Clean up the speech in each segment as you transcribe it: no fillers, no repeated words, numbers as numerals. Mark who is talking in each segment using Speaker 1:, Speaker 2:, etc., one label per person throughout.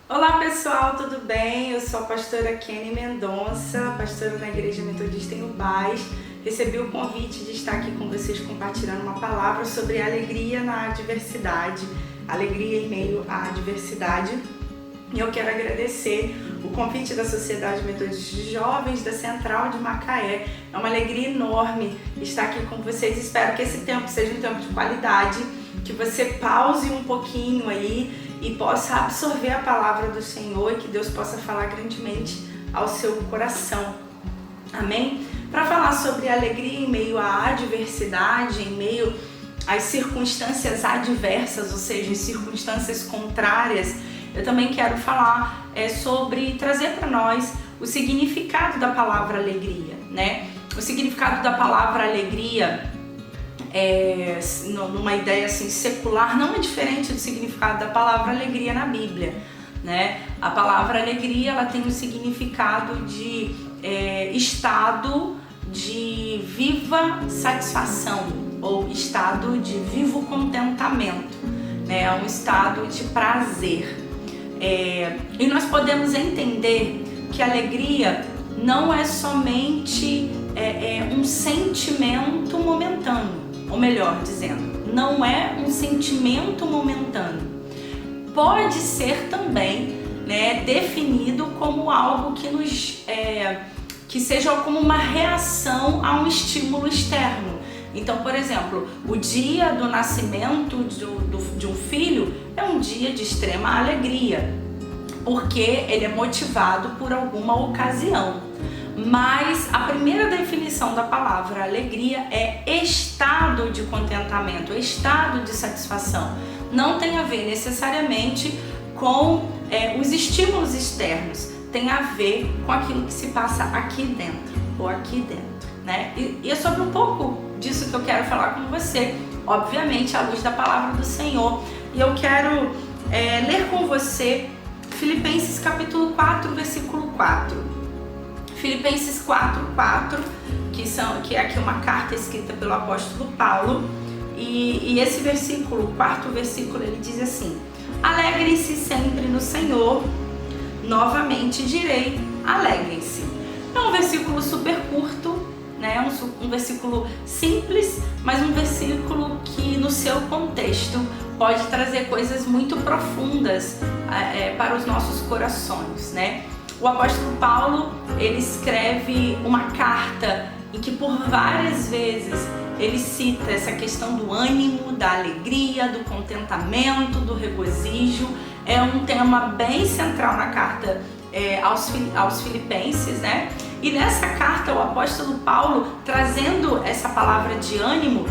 Speaker 1: Olá pessoal, tudo bem? Eu sou a pastora Kenny Mendonça, pastora na Igreja Metodista em Ubás. Recebi o convite de estar aqui com vocês compartilhando uma palavra sobre alegria na adversidade, alegria em meio à adversidade. E eu quero agradecer o convite da Sociedade Metodista de Jovens da Central de Macaé. É uma alegria enorme estar aqui com vocês. Espero que esse tempo seja um tempo de qualidade, que você pause um pouquinho aí e possa absorver a palavra do Senhor e que Deus possa falar grandemente ao seu coração. Amém? Para falar sobre alegria em meio à adversidade, em meio às circunstâncias adversas, ou seja, em circunstâncias contrárias, eu também quero falar sobre trazer para nós o significado da palavra alegria, né? O significado da palavra alegria, numa ideia assim secular, não é diferente do significado da palavra alegria na Bíblia, né? A palavra alegria, ela tem um significado de estado de viva satisfação ou estado de vivo contentamento, né? É um estado de prazer. E nós podemos entender que a alegria não é somente um sentimento momentâneo, ou melhor dizendo, não é um sentimento momentâneo. Pode ser também, né, definido como algo que seja como uma reação a um estímulo externo. Então, por exemplo, o dia do nascimento de um filho é um dia de extrema alegria, porque ele é motivado por alguma ocasião. Mas a primeira definição da palavra alegria é estado de contentamento, estado de satisfação. Não tem a ver necessariamente com os estímulos externos, tem a ver com aquilo que se passa aqui dentro, ou aqui dentro, né? E é sobre um pouco disso que eu quero falar com você, obviamente à luz da palavra do Senhor. E eu quero ler com você Filipenses capítulo 4, versículo 4. Filipenses 4:4, que é aqui uma carta escrita pelo apóstolo Paulo, e esse versículo, o quarto versículo, ele diz assim: alegrem-se sempre no Senhor, novamente direi, alegrem-se. É um versículo super curto, né? Um versículo simples, mas um versículo que no seu contexto pode trazer coisas muito profundas para os nossos corações, né? O apóstolo Paulo, ele escreve uma carta em que por várias vezes ele cita essa questão do ânimo, da alegria, do contentamento, do regozijo. É um tema bem central na carta aos Filipenses, né? E nessa carta, o apóstolo Paulo, trazendo essa palavra de ânimo,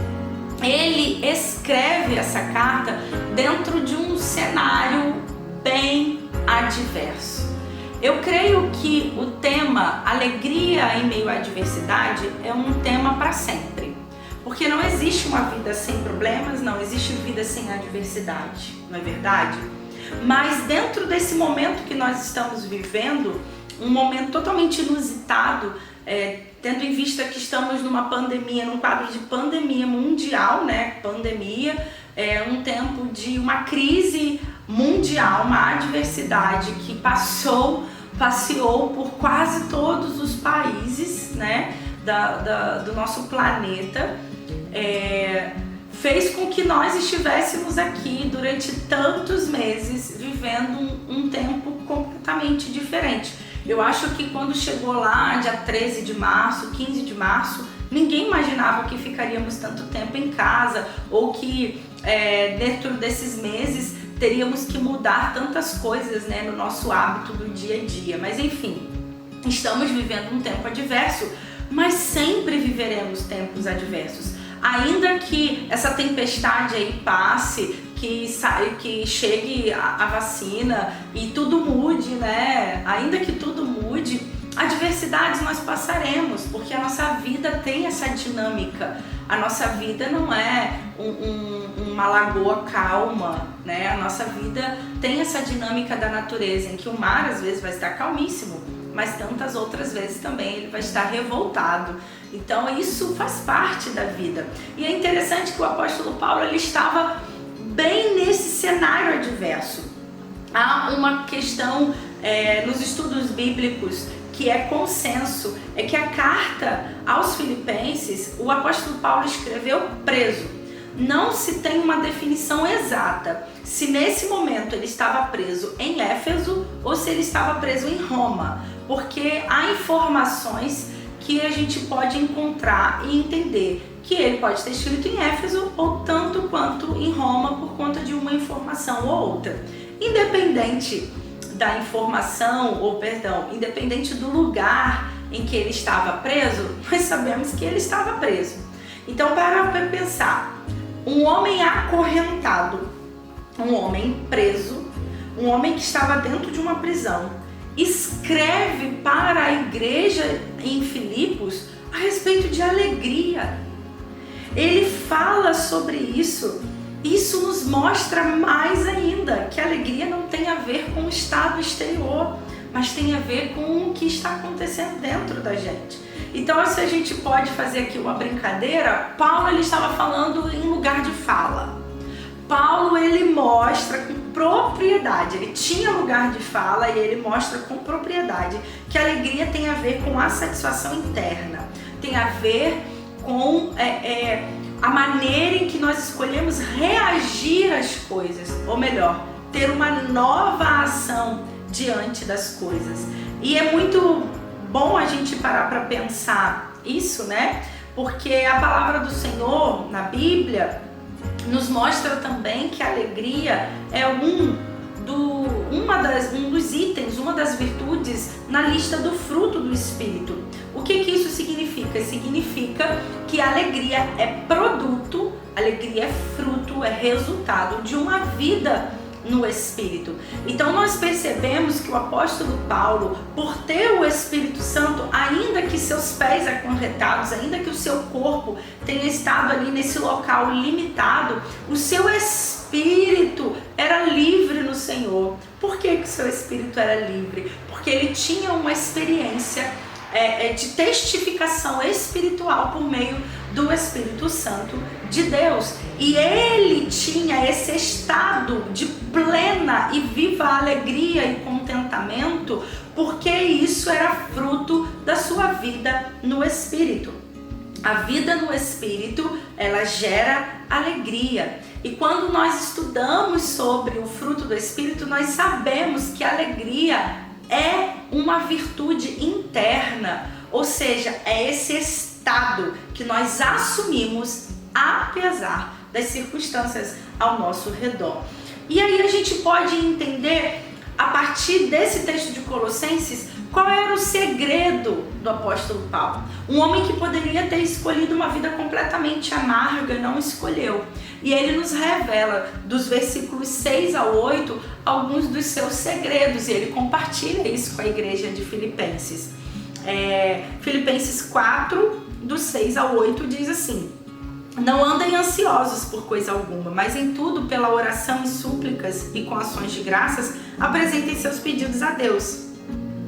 Speaker 1: ele escreve essa carta dentro de um cenário bem adverso. Eu creio que o tema alegria em meio à adversidade é um tema para sempre, porque não existe uma vida sem problemas, não existe vida sem adversidade, não é verdade? Mas dentro desse momento que nós estamos vivendo, um momento totalmente inusitado, tendo em vista que estamos numa pandemia, num quadro de pandemia mundial, né? Pandemia é um tempo de uma crise mundial, uma adversidade que passeou por quase todos os países, né, do nosso planeta, fez com que nós estivéssemos aqui durante tantos meses vivendo um tempo completamente diferente. Eu acho que quando chegou lá, dia 13 de março, 15 de março, ninguém imaginava que ficaríamos tanto tempo em casa, ou que dentro desses meses teríamos que mudar tantas coisas, né, no nosso hábito do dia a dia. Mas enfim, estamos vivendo um tempo adverso, mas sempre viveremos tempos adversos. Ainda que essa tempestade aí passe, que chegue a vacina e tudo mude, né? Ainda que tudo mude, adversidades nós passaremos, porque a nossa vida tem essa dinâmica. A nossa vida não é uma lagoa calma, né? A nossa vida tem essa dinâmica da natureza, em que o mar às vezes vai estar calmíssimo, mas tantas outras vezes também ele vai estar revoltado. Então isso faz parte da vida. E é interessante que o apóstolo Paulo ele estava bem nesse cenário adverso. Há uma questão nos estudos bíblicos que é consenso, é que a carta aos Filipenses, o apóstolo Paulo escreveu preso. Não se tem uma definição exata se nesse momento ele estava preso em Éfeso ou se ele estava preso em Roma, porque há informações que a gente pode encontrar e entender que ele pode ter escrito em Éfeso ou tanto quanto em Roma por conta de uma informação ou outra. Independente da informação, independente do lugar em que ele estava preso, nós sabemos que ele estava preso. Então, para pensar, um homem acorrentado, um homem preso, um homem que estava dentro de uma prisão, escreve para a igreja em Filipos a respeito de alegria. Ele fala sobre isso. Isso nos mostra mais ainda que a alegria não tem a ver com o estado exterior, mas tem a ver com o que está acontecendo dentro da gente. Então, se a gente pode fazer aqui uma brincadeira, Paulo ele estava falando em lugar de fala. Paulo ele mostra com propriedade, ele tinha lugar de fala e ele mostra com propriedade que a alegria tem a ver com a satisfação interna, tem a ver com a maneira em que nós escolhemos reagir às coisas, ou melhor, ter uma nova ação diante das coisas. E é muito bom a gente parar para pensar isso, né? Porque a palavra do Senhor na Bíblia nos mostra também que a alegria é um dos itens, uma das virtudes na lista do fruto do Espírito. O que isso significa? Significa que a alegria é produto, alegria é fruto, é resultado de uma vida no Espírito. Então nós percebemos que o apóstolo Paulo, por ter o Espírito Santo, ainda que seus pés acorrentados, ainda que o seu corpo tenha estado ali nesse local limitado, o seu espírito era livre no Senhor. Por que o seu espírito era livre? Porque ele tinha uma experiência de testificação espiritual por meio do Espírito Santo de Deus. E ele tinha esse estado de plena e viva alegria e contentamento, porque isso era fruto da sua vida no Espírito. A vida no Espírito, ela gera alegria. E quando nós estudamos sobre o fruto do Espírito, nós sabemos que a alegria é uma virtude interna, ou seja, é esse estado que nós assumimos apesar das circunstâncias ao nosso redor. E aí a gente pode entender, a partir desse texto de Colossenses, qual era o segredo do apóstolo Paulo. Um homem que poderia ter escolhido uma vida completamente amarga, não escolheu. E ele nos revela, dos versículos 6 ao 8, alguns dos seus segredos. E ele compartilha isso com a igreja de Filipenses. Filipenses 4, do 6 ao 8, diz assim: não andem ansiosos por coisa alguma, mas em tudo, pela oração e súplicas e com ações de graças, apresentem seus pedidos a Deus.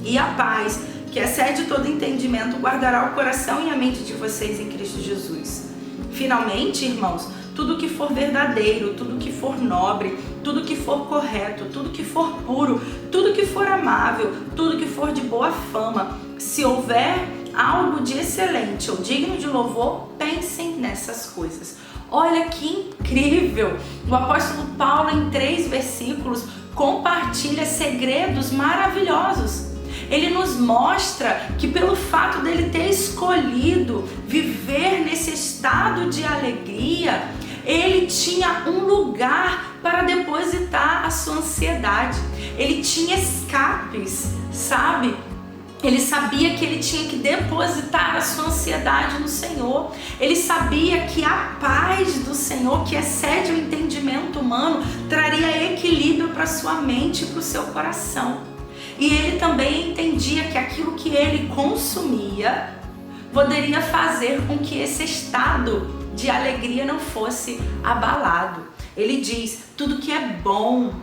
Speaker 1: E a paz, que excede todo entendimento, guardará o coração e a mente de vocês em Cristo Jesus. Finalmente, irmãos, tudo que for verdadeiro, tudo que for nobre, tudo que for correto, tudo que for puro, tudo que for amável, tudo que for de boa fama, se houver algo de excelente ou digno de louvor, pensem nessas coisas. Olha que incrível! O apóstolo Paulo, em 3 versículos, compartilha segredos maravilhosos. Ele nos mostra que pelo fato dele ter escolhido viver nesse estado de alegria, ele tinha um lugar para depositar a sua ansiedade. Ele tinha escapes, sabe? Ele sabia que ele tinha que depositar a sua ansiedade no Senhor. Ele sabia que a paz do Senhor, que excede o entendimento humano, traria equilíbrio para a sua mente e para o seu coração. E ele também entendia que aquilo que ele consumia poderia fazer com que esse estado de alegria não fosse abalado. Ele diz: tudo que é bom,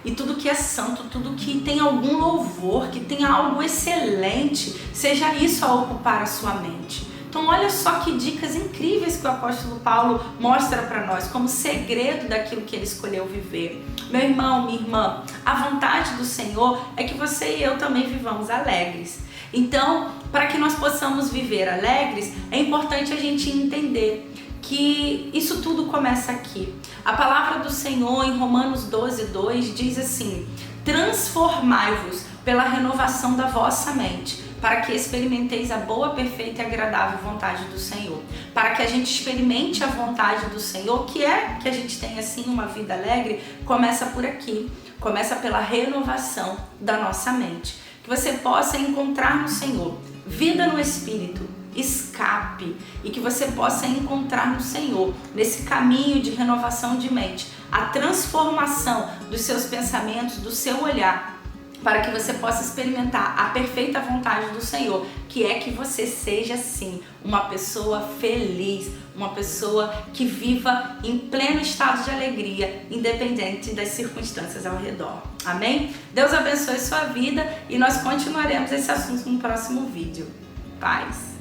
Speaker 1: e tudo que é santo, tudo que tem algum louvor, que tem algo excelente, seja isso a ocupar a sua mente. Então olha só que dicas incríveis que o apóstolo Paulo mostra para nós como segredo daquilo que ele escolheu viver. Meu irmão, minha irmã, a vontade do Senhor é que você e eu também vivamos alegres. Então, para que nós possamos viver alegres, é importante a gente entender que isso tudo começa aqui. A palavra do Senhor em Romanos 12:2 diz assim: transformai-vos pela renovação da vossa mente, para que experimenteis a boa, perfeita e agradável vontade do Senhor. Para que a gente experimente a vontade do Senhor, que é que a gente tenha assim uma vida alegre, começa por aqui. Começa pela renovação da nossa mente. Que você possa encontrar no Senhor vida no Espírito, escape, e que você possa encontrar no Senhor, nesse caminho de renovação de mente, a transformação dos seus pensamentos, do seu olhar, para que você possa experimentar a perfeita vontade do Senhor, que é que você seja sim uma pessoa feliz, uma pessoa que viva em pleno estado de alegria, independente das circunstâncias ao redor. Amém? Deus abençoe sua vida e nós continuaremos esse assunto no próximo vídeo. Paz!